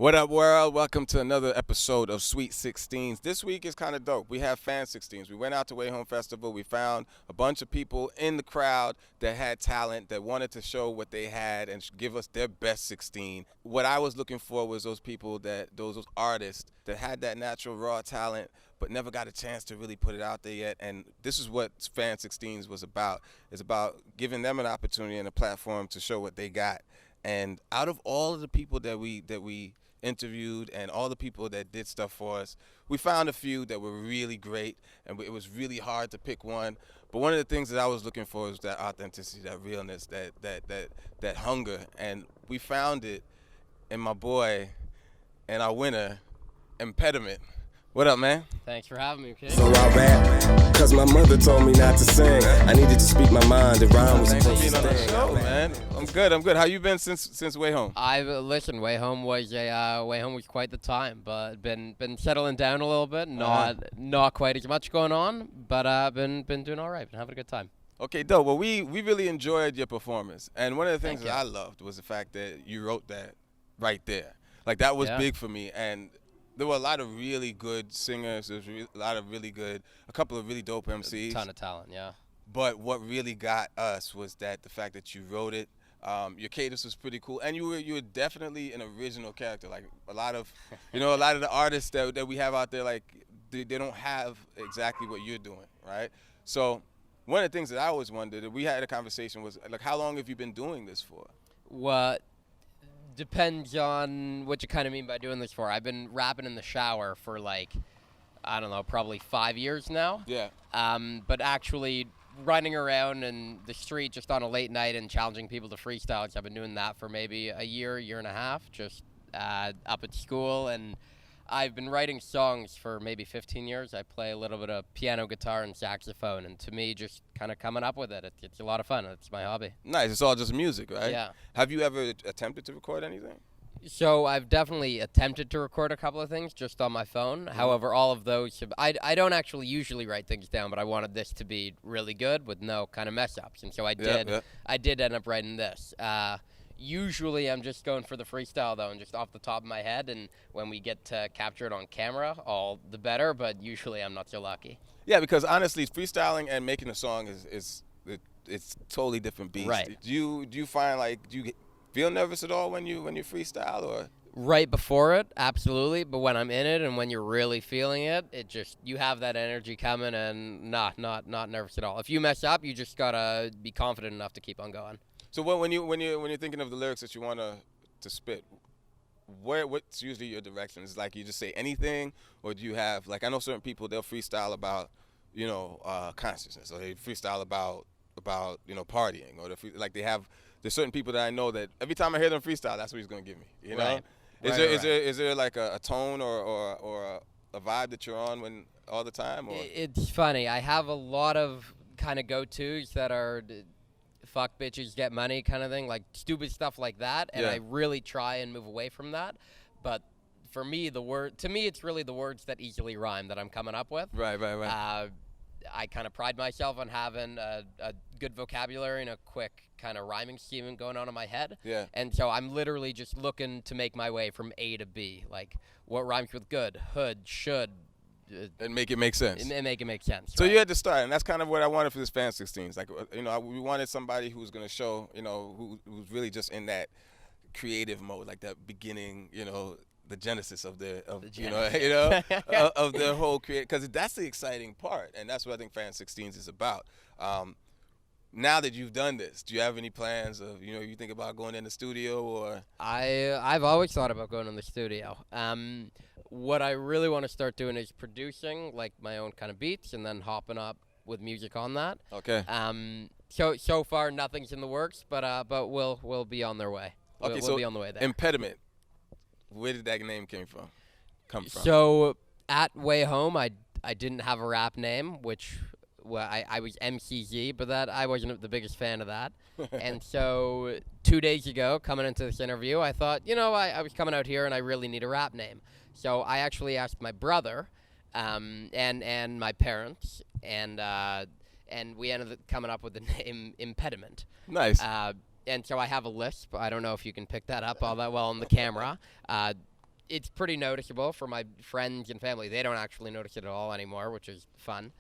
What up, world? Welcome to another episode of Sweet 16s. This week is kind of dope. We have fan 16s. We went out to WayHome Festival. We found a bunch of people in the crowd that had talent, that wanted to show what they had and give us their best 16. What I was looking for was those people, those artists that had that natural raw talent but never got a chance to really put it out there yet. And this is what fan 16s was about. It's about giving them an opportunity and a platform to show what they got. And out of all of the people that we interviewed and all the people that did stuff for us, we found a few that were really great, and it was really hard to pick one. But one of the things that I was looking for was that authenticity, that realness, that hunger, and we found it in my boy and our winner, Impediment. What up, man? Thanks for having me, kid. So I rap, cause my mother told me not to sing. I needed to speak my mind, the rhyme was Thanks for supposed being to on the sting. show, man. I'm good. How you been since WayHome? Listen, WayHome was quite the time, but been settling down a little bit. Not quite as much going on, but been doing all right. Been having a good time. Okay, dope. Well, we really enjoyed your performance, and one of the things Thank that you. I loved was the fact that you wrote that right there. Like, that was Yeah. big for me, and there were a lot of really good singers. There was a couple of really dope MCs. Ton of talent, yeah. But what really got us was that the fact that you wrote it. Your cadence was pretty cool, and you were definitely an original character. Like a lot of the artists that we have out there, like they don't have exactly what you're doing, right? So one of the things that I always wondered, we had a conversation, was like, how long have you been doing this for? What depends on what you kind of mean by doing this for. I've been rapping in the shower for I don't know, probably 5 years now. Yeah. But actually running around in the street just on a late night and challenging people to freestyles, I've been doing that for maybe a year and a half, just up at school. And I've been writing songs for maybe 15 years. I play a little bit of piano, guitar, and saxophone. And to me, just kind of coming up with it's a lot of fun. It's my hobby. Nice. It's all just music, right? Yeah. Have you ever attempted to record anything? So I've definitely attempted to record a couple of things just on my phone. However, all of those, I don't actually usually write things down, but I wanted this to be really good with no kind of mess ups, and so I did. Yeah. I did end up writing this. Usually I'm just going for the freestyle though, and just off the top of my head. And when we get to capture it on camera, all the better. But usually I'm not so lucky. Yeah, because honestly, freestyling and making a song it's totally different beast. Right. Do you find do you feel nervous at all when you freestyle, or? Right before it, absolutely. But when I'm in it and when you're really feeling it, you have that energy coming, and not nervous at all. If you mess up, you just gotta be confident enough to keep on going. So when you're thinking of the lyrics that you want to spit, what's usually your direction? Is like you just say anything, or do you have, like, I know certain people, they'll freestyle about consciousness, or they freestyle about partying, or there's certain people that I know that every time I hear them freestyle, that's what he's gonna give me. You know, Right. Is there like a tone or a vibe that you're on when all the time? Or? It's funny. I have a lot of kind of go-tos that are fuck bitches, get money kind of thing, like stupid stuff like that. And Yeah. I really try and move away from that. But for me, it's really the words that easily rhyme that I'm coming up with. Right. I kind of pride myself on having a good vocabulary and a quick kind of rhyming scheme going on in my head. Yeah. And so I'm literally just looking to make my way from A to B. Like, what rhymes with good, hood, should. And make it make sense. And make it make sense. So right? you had to start, and that's kind of what I wanted for this fan 16s. Like, we wanted somebody who's going to show, who's really just in that creative mode, like that beginning, the genesis of their whole create, because that's the exciting part, and that's what I think fan 16s is about. Now that you've done this, do you have any plans of, you think about going in the studio, or? I've always thought about going in the studio. What I really want to start doing is producing like my own kind of beats and then hopping up with music on that. Okay. So far nothing's in the works, but we'll be on their way. Okay, we'll so be on the way there. Impediment. Where did that name come from? So at WayHome, I didn't have a rap name, which I was MCZ, but that I wasn't the biggest fan of that. And so 2 days ago, coming into this interview, I thought, I was coming out here and I really need a rap name. So I actually asked my brother and my parents, and we ended up coming up with the name Impediment. Nice. And so I have a lisp. I don't know if you can pick that up all that well on the camera. it's pretty noticeable for my friends and family. They don't actually notice it at all anymore, which is fun.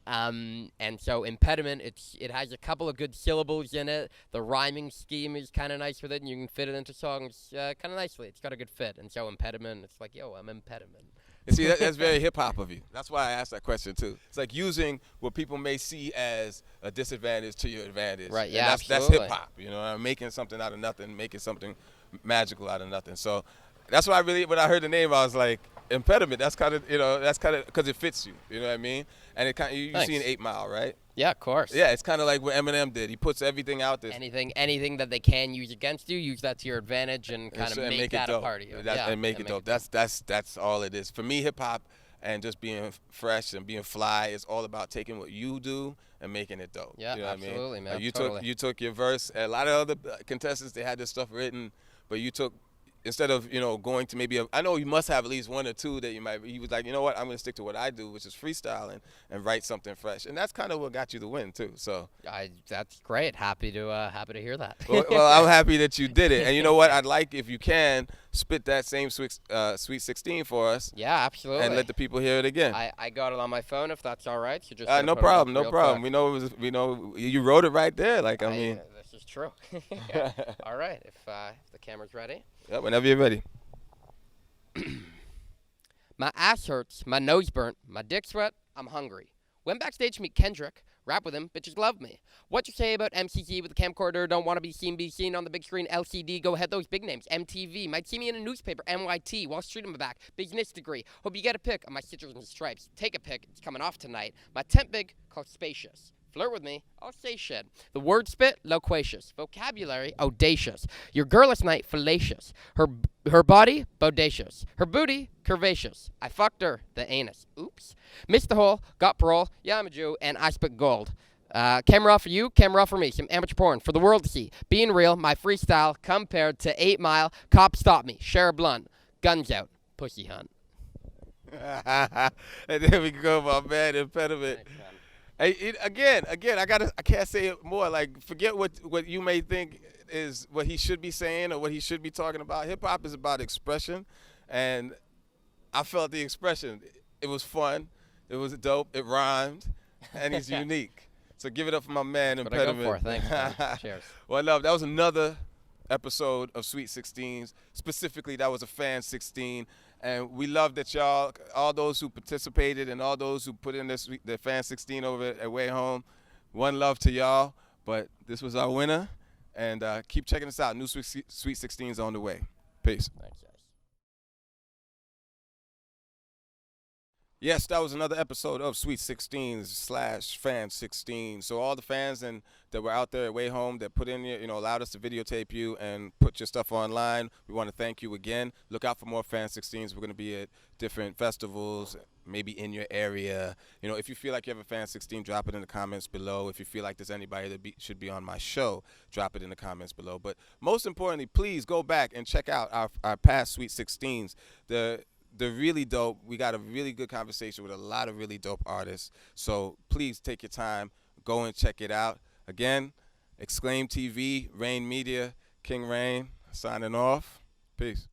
And so Impediment, it has a couple of good syllables in it. The rhyming scheme is kind of nice with it, and you can fit it into songs kind of nicely. It's got a good fit. And so Impediment, it's like, yo, I'm Impediment. And see, that's very hip-hop of you. That's why I asked that question, too. It's like using what people may see as a disadvantage to your advantage. Right, And yeah, that's absolutely. hip-hop, you know, making something out of nothing, making something magical out of nothing. So that's why when I heard the name, I was like, Impediment, that's kind of, because it fits you, you know what I mean? And it kind of, you seen 8 Mile, right? Yeah, of course. Yeah, it's kind of like what Eminem did. He puts everything out there. Anything that they can use against you, use that to your advantage and kind of make that a part of you. And make it dope. That's all it is. For me, hip hop and just being fresh and being fly is all about taking what you do and making it dope. Yeah, you know absolutely, what I mean? man. You took your verse. A lot of other contestants, they had this stuff written, but you took, instead of, going to maybe I know you must have at least one or two that he was like, you know what, I'm going to stick to what I do, which is freestyling and write something fresh. And that's kind of what got you the win, too. So that's great. Happy to hear that. well, I'm happy that you did it. And you know what? I'd like, if you can, spit that same Sweet 16 for us. Yeah, absolutely. And let the people hear it again. I got it on my phone, if that's all right. So just No problem. We know you wrote it right there. Like, I mean. This is true. Yeah. All right. If the camera's ready. Yeah, whenever you're ready. My ass hurts, my nose burnt, my dick sweat, I'm hungry. Went backstage to meet Kendrick, rap with him, bitches love me. What you say about MCZ with a camcorder, don't want to be seen on the big screen, LCD, go ahead, those big names, MTV, might see me in a newspaper, NYT, Wall Street on my back, business degree, hope you get a pic of my stitches and stripes, take a pic, it's coming off tonight, my tent big, called spacious. Flirt with me, I'll say shit. The word spit, loquacious. Vocabulary, audacious. Your girl last night, fallacious. Her body, bodacious. Her booty, curvaceous. I fucked her, the anus. Oops. Missed the hole, got parole. Yeah, I'm a Jew, and I spit gold. Camera off for you, camera off for me. Some amateur porn for the world to see. Being real, my freestyle compared to 8 Mile. Cop stop me, share a blunt. Guns out, pussy hunt. And there we go, my man, Impediment. Thanks, man. Hey, again, I can't say it more. Like, forget what you may think is what he should be saying or what he should be talking about. Hip hop is about expression, and I felt the expression. It was fun, it was dope, it rhymed, and he's unique. So give it up for my man, Impediment. What I go for, thanks, man. Cheers. Well, love, that was another episode of Sweet 16s. Specifically, that was a fan 16. And we love that y'all, all those who participated and all those who put in their fan 16 over at WayHome, one love to y'all. But this was our winner. And keep checking us out. New Sweet 16s on the way. Peace. Thanks, guys. Yes, that was another episode of Sweet 16s / Fan 16. So all the fans that were out there at WayHome that put in allowed us to videotape you and put your stuff online. We want to thank you again. Look out for more Fan 16s. We're going to be at different festivals, maybe in your area. If you feel like you have a Fan 16, drop it in the comments below. If you feel like there's anybody that should be on my show, drop it in the comments below. But most importantly, please go back and check out our past Sweet 16s. They're really dope. We got a really good conversation with a lot of really dope artists. So please take your time, go and check it out. Again, Exclaim TV, Rain Media, King Rain, signing off. Peace.